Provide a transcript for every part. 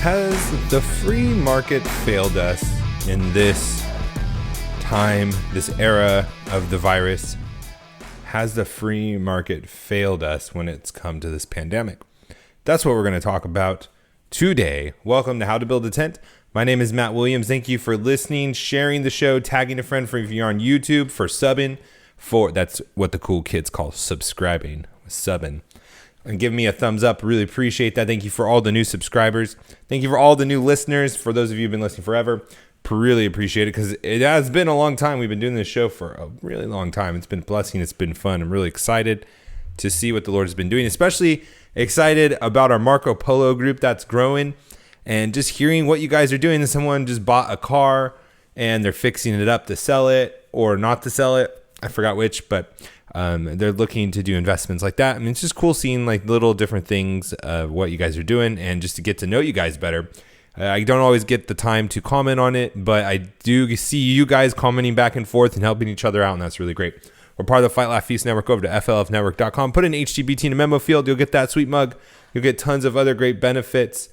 Has the free market failed us in this time, this era of the virus? Has the free market failed us when it's come to this pandemic? That's what we're going to talk about today. Welcome to How to Build a Tent. My name is Matt Williams. Thank you for listening, sharing the show, tagging a friend if you're on YouTube, for subbing, that's what the cool kids call subscribing, subbing. And give me a thumbs up. Really appreciate that. Thank you for all the new subscribers. Thank you for all the new listeners. For those of you who've been listening forever, really appreciate it because it has been a long time. We've been doing this show for a really long time. It's been a blessing. It's been fun. I'm really excited to see what the Lord has been doing, especially excited about our Marco Polo group that's growing and just hearing what you guys are doing. Someone just bought a car and they're fixing it up to sell it or not to sell it. I forgot which, but they're looking to do investments like that. I mean, it's just cool seeing like little different things of what you guys are doing and just to get to know you guys better. I don't always get the time to comment on it, but I do see you guys commenting back and forth and helping each other out, and that's really great. We're part of the Fight Laugh Feast Network. Over to flfnetwork.com. Put in HTBT in the memo field. You'll get that sweet mug. You'll get tons of other great benefits.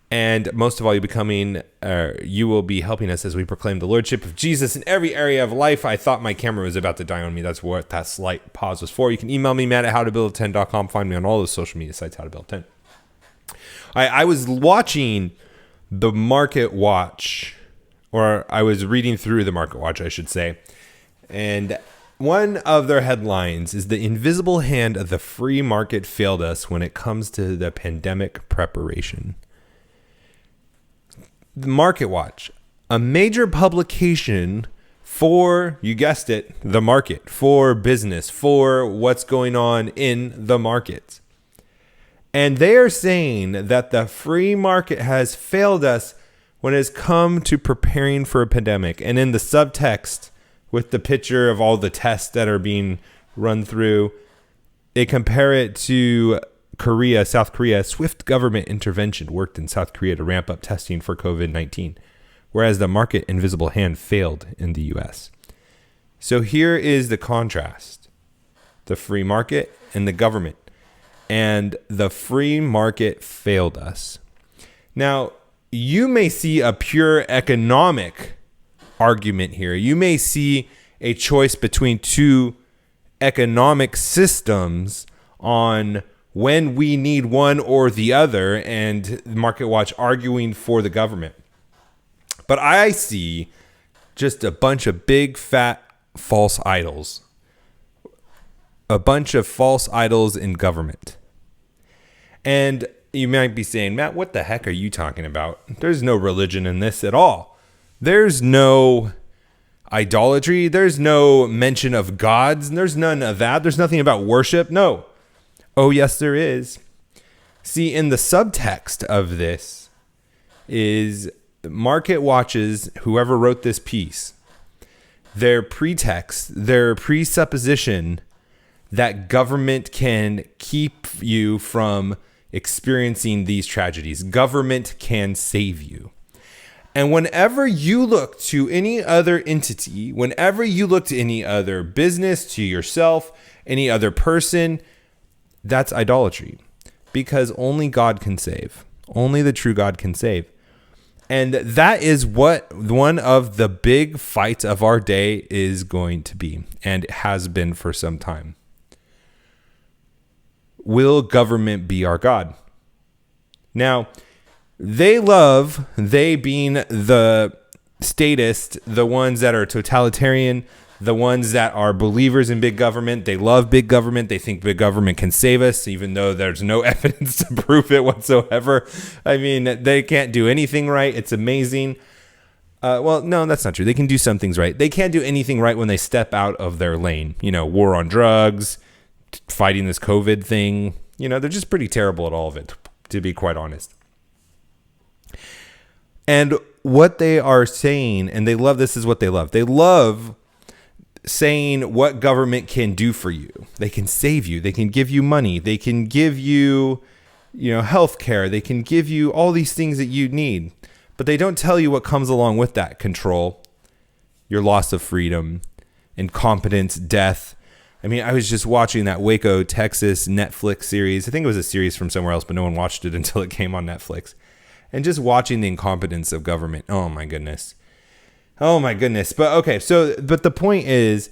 And most of all, you will be helping us as we proclaim the Lordship of Jesus in every area of life. I thought my camera was about to die on me. That's what that slight pause was for. You can email me, matt@howtobuildatent.com. Find me on all those social media sites, How to Build a Tent. I was watching the MarketWatch, or I was reading through the MarketWatch, I should say. And one of their headlines is "The invisible hand of the free market failed us when it comes to the pandemic preparation." The MarketWatch, a major publication for, you guessed it, the market, for business, for what's going on in the markets. And they are saying that the free market has failed us when it has come to preparing for a pandemic. And in the subtext, with the picture of all the tests that are being run through, they compare it to South Korea. Swift government intervention worked in South Korea to ramp up testing for COVID-19, whereas the market invisible hand failed in the U.S. So here is the contrast: the free market and the government. And the free market failed us. Now, you may see a pure economic argument here. You may see a choice between two economic systems on when we need one or the other, and MarketWatch arguing for the government. But I see just a bunch of big, fat, false idols. A bunch of false idols in government. And you might be saying, Matt, what the heck are you talking about? There's no religion in this at all. There's no idolatry. There's no mention of gods. There's none of that. There's nothing about worship. No. Oh, yes, there is. See, in the subtext of this is MarketWatch's, whoever wrote this piece, their pretext, their presupposition that government can keep you from experiencing these tragedies. Government can save you. And whenever you look to any other entity, whenever you look to any other business, to yourself, any other person, that's idolatry, because only God can save. Only the true God can save. And that is what one of the big fights of our day is going to be, and has been for some time. Will government be our God? Now, they being the statists, the ones that are totalitarian, the ones that are believers in big government, they love big government. They think big government can save us, even though there's no evidence to prove it whatsoever. I mean, they can't do anything right. It's amazing. Well, no, that's not true. They can do some things right. They can't do anything right when they step out of their lane. War on drugs, fighting this COVID thing. They're just pretty terrible at all of it, to be quite honest. And what they are saying, and they love, this is what they love. They love saying what government can do for you. They can save you. They can give you money. They can give you, health care. They can give you all these things that you need. But they don't tell you what comes along with that: control, your loss of freedom, incompetence, death, I mean, I was just watching that Waco, Texas Netflix series. I think it was a series from somewhere else, but no one watched it until it came on Netflix. And just watching the incompetence of government. Oh my goodness. Oh my goodness. But okay, but the point is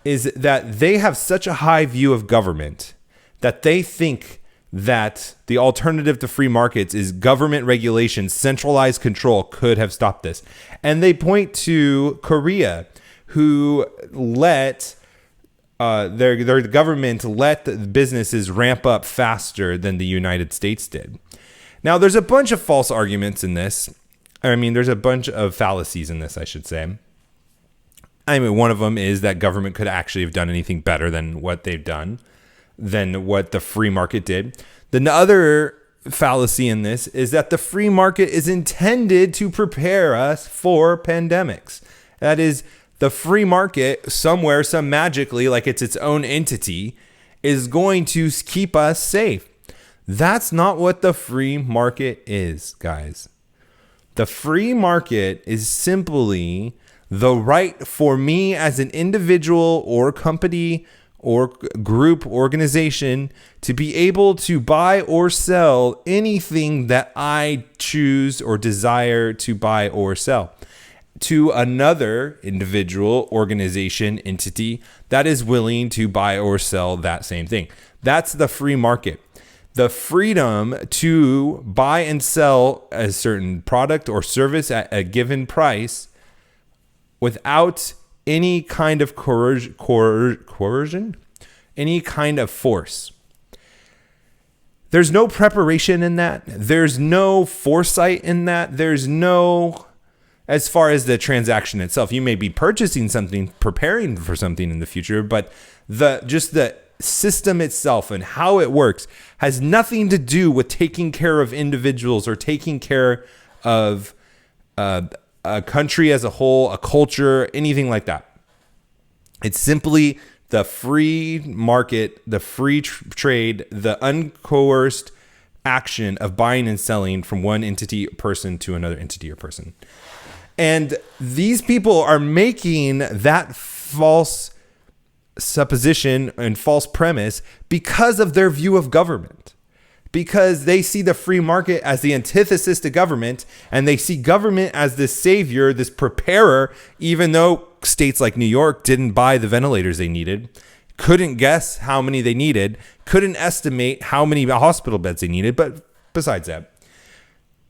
that they have such a high view of government that they think that the alternative to free markets is government regulation, centralized control could have stopped this. And they point to Korea, who let their government let the businesses ramp up faster than the United States did. Now, there's a bunch of false arguments in this. I mean, there's a bunch of fallacies in this, I should say. I mean, one of them is that government could actually have done anything better than what they've done, than what the free market did. The other fallacy in this is that the free market is intended to prepare us for pandemics. That is, the free market somewhere, some magically, like it's its own entity, is going to keep us safe. That's not what the free market is, guys. The free market is simply the right for me as an individual or company or group, organization, to be able to buy or sell anything that I choose or desire to buy or sell to another individual, organization, entity that is willing to buy or sell that same thing. That's the free market. The freedom to buy and sell a certain product or service at a given price without any kind of coercion, any kind of force. There's no preparation in that. There's no foresight in that. There's no, as far as the transaction itself, you may be purchasing something, preparing for something in the future, but the system itself and how it works has nothing to do with taking care of individuals or taking care of a country as a whole, a culture, anything like that. It's simply the free market, the free trade, the uncoerced action of buying and selling from one entity or person to another entity or person. And these people are making that false supposition and false premise because of their view of government, because they see the free market as the antithesis to government, and they see government as this savior, this preparer, even though states like New York didn't buy the ventilators they needed, couldn't guess how many they needed, couldn't estimate how many hospital beds they needed. But besides that,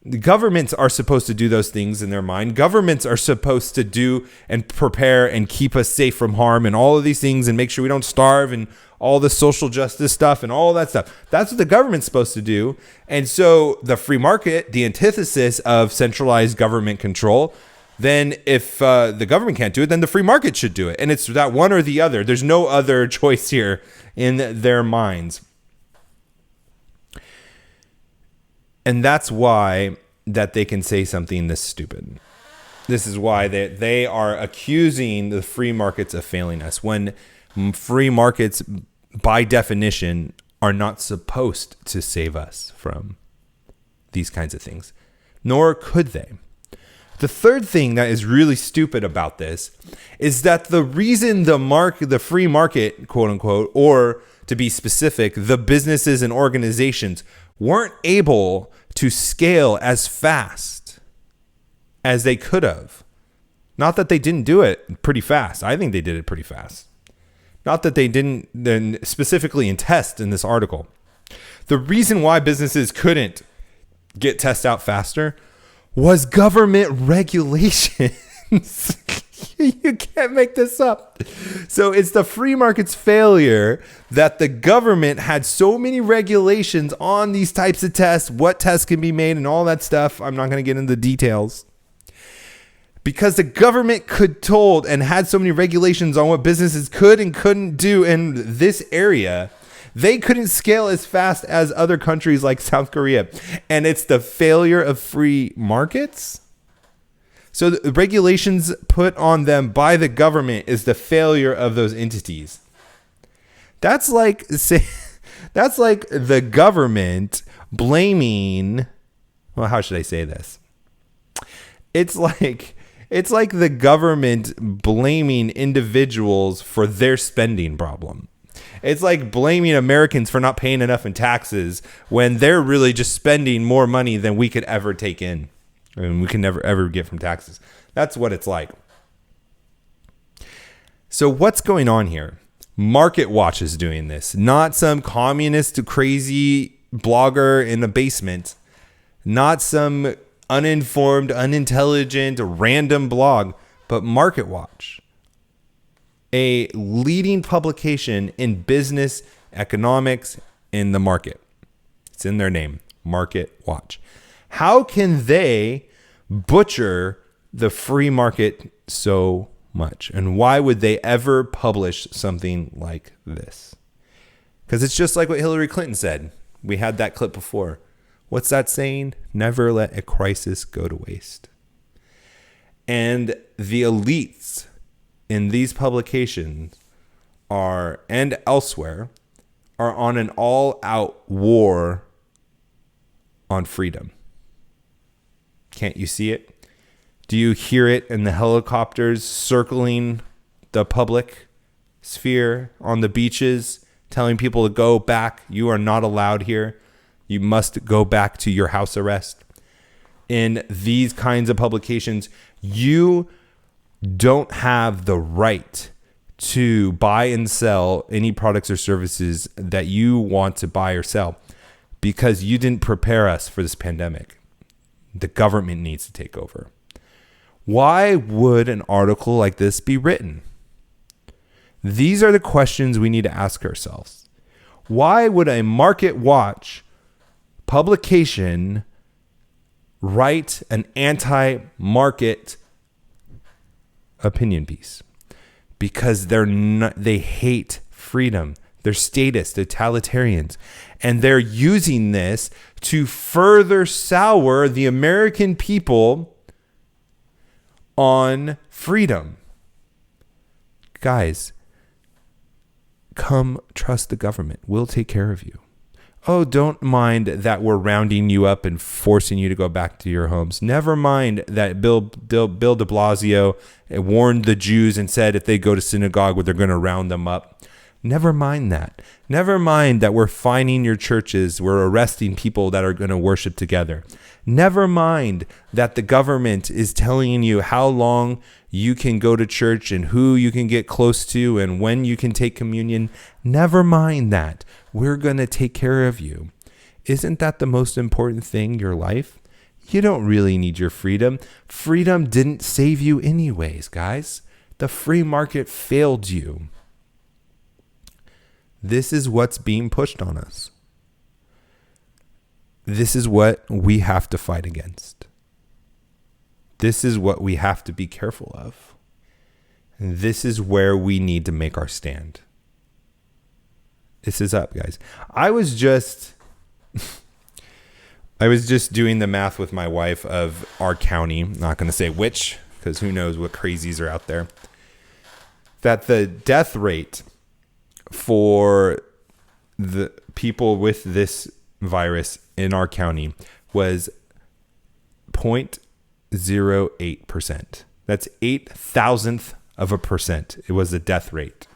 the governments are supposed to do those things in their mind. Governments are supposed to do and prepare and keep us safe from harm and all of these things and make sure we don't starve and all the social justice stuff and all that stuff. That's what the government's supposed to do. And so the free market, the antithesis of centralized government control, then if the government can't do it, then the free market should do it. And it's that one or the other. There's no other choice here in their minds. And that's why that they can say something this stupid. This is why they are accusing the free markets of failing us, when free markets, by definition, are not supposed to save us from these kinds of things, nor could they. The third thing that is really stupid about this is that the reason the free market, quote unquote, or to be specific, the businesses and organizations weren't able to scale as fast as they could have. Not that they didn't do it pretty fast. I think they did it pretty fast. Not that they didn't then specifically in test in this article. The reason why businesses couldn't get tests out faster was government regulations. You can't make this up. So it's the free market's failure that the government had so many regulations on these types of tests, what tests can be made and all that stuff. I'm not going to get into the details. Because the government told and had so many regulations on what businesses could and couldn't do in this area, they couldn't scale as fast as other countries like South Korea. And it's the failure of free markets. So the regulations put on them by the government is the failure of those entities. That's like the government blaming, well, how should I say this? It's like the government blaming individuals for their spending problem. It's like blaming Americans for not paying enough in taxes when they're really just spending more money than we could ever take in and we can never ever get from taxes. That's what it's like. So what's going on here? MarketWatch is doing this, not some communist crazy blogger in a basement, not some uninformed, unintelligent, random blog, but MarketWatch, a leading publication in business, economics, in the market. It's in their name, MarketWatch. How can they butcher the free market so much? And why would they ever publish something like this? Because it's just like what Hillary Clinton said. We had that clip before. What's that saying? Never let a crisis go to waste. And the elites in these publications are, and elsewhere, are on an all-out war on freedom. Can't you see it? Do you hear it in the helicopters circling the public sphere on the beaches, telling people to go back? You are not allowed here. You must go back to your house arrest. In these kinds of publications, you don't have the right to buy and sell any products or services that you want to buy or sell because you didn't prepare us for this pandemic. The government needs to take over. Why would an article like this be written? These are the questions we need to ask ourselves. Why would a MarketWatch publication write an anti-market opinion piece? Because they hate freedom. They're statists, totalitarians, and they're using this to further sour the American people on freedom. Guys, come trust the government. We'll take care of you. Oh, don't mind that we're rounding you up and forcing you to go back to your homes. Never mind that Bill de Blasio warned the Jews and said if they go to synagogue, they're going to round them up. Never mind that. Never mind that we're fining your churches. We're arresting people that are going to worship together. Never mind that the government is telling you how long you can go to church and who you can get close to and when you can take communion. Never mind that. We're going to take care of you. Isn't that the most important thing, your life? You don't really need your freedom. Freedom didn't save you anyways, guys. The free market failed you. This is what's being pushed on us. This is what we have to fight against. This is what we have to be careful of. And this is where we need to make our stand. This is up, guys. I was just doing the math with my wife of our county. I'm not going to say which, because who knows what crazies are out there. That the death rate for the people with this virus in our county was 0.08%. That's 0.008% of a percent. It was the death rate.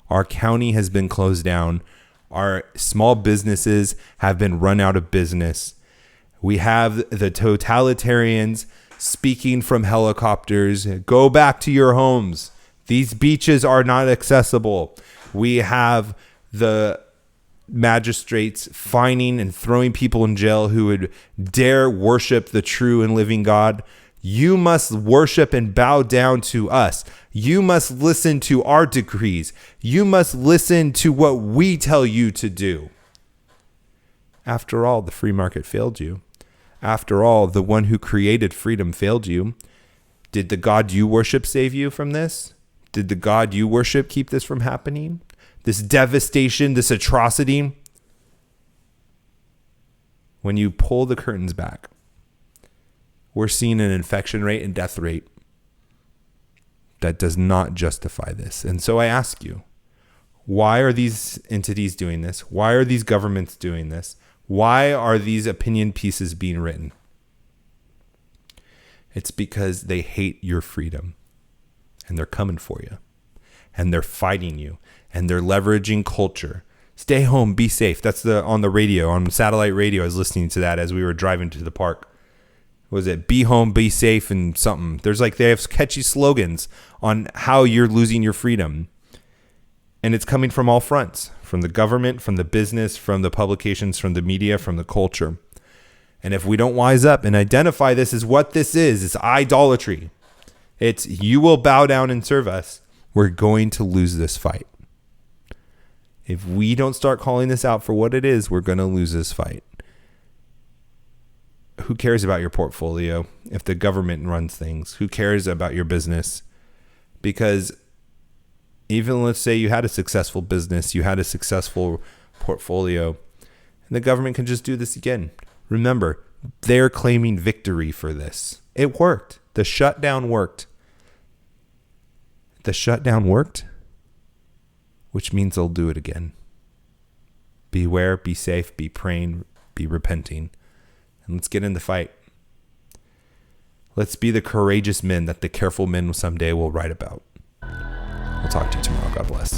Our county has been closed down. Our small businesses have been run out of business. We have the totalitarians speaking from helicopters. Go back to your homes. These beaches are not accessible. We have the magistrates fining and throwing people in jail who would dare worship the true and living God. You must worship and bow down to us. You must listen to our decrees. You must listen to what we tell you to do. After all, the free market failed you. After all, the one who created freedom failed you. Did the God you worship save you from this? Did the God you worship keep this from happening? This devastation, this atrocity? When you pull the curtains back, we're seeing an infection rate and death rate that does not justify this. And so I ask you, why are these entities doing this? Why are these governments doing this? Why are these opinion pieces being written? It's because they hate your freedom and they're coming for you and they're fighting you and they're leveraging culture. Stay home, be safe. That's on the radio, on satellite radio. I was listening to that as we were driving to the park. Was it be home, be safe, and something? They have catchy slogans on how you're losing your freedom. And it's coming from all fronts, from the government, from the business, from the publications, from the media, from the culture. And if we don't wise up and identify this as what this is, it's idolatry. It's you will bow down and serve us. We're going to lose this fight. If we don't start calling this out for what it is, we're going to lose this fight. Who cares about your portfolio if the government runs things? Who cares about your business? Because even let's say you had a successful business, you had a successful portfolio, and the government can just do this again. Remember, they're claiming victory for this. It worked. The shutdown worked. The shutdown worked, which means they'll do it again. Beware, be safe, be praying, be repenting, and let's get in the fight. Let's be the courageous men that the careful men someday will write about. We'll talk to you tomorrow. God bless.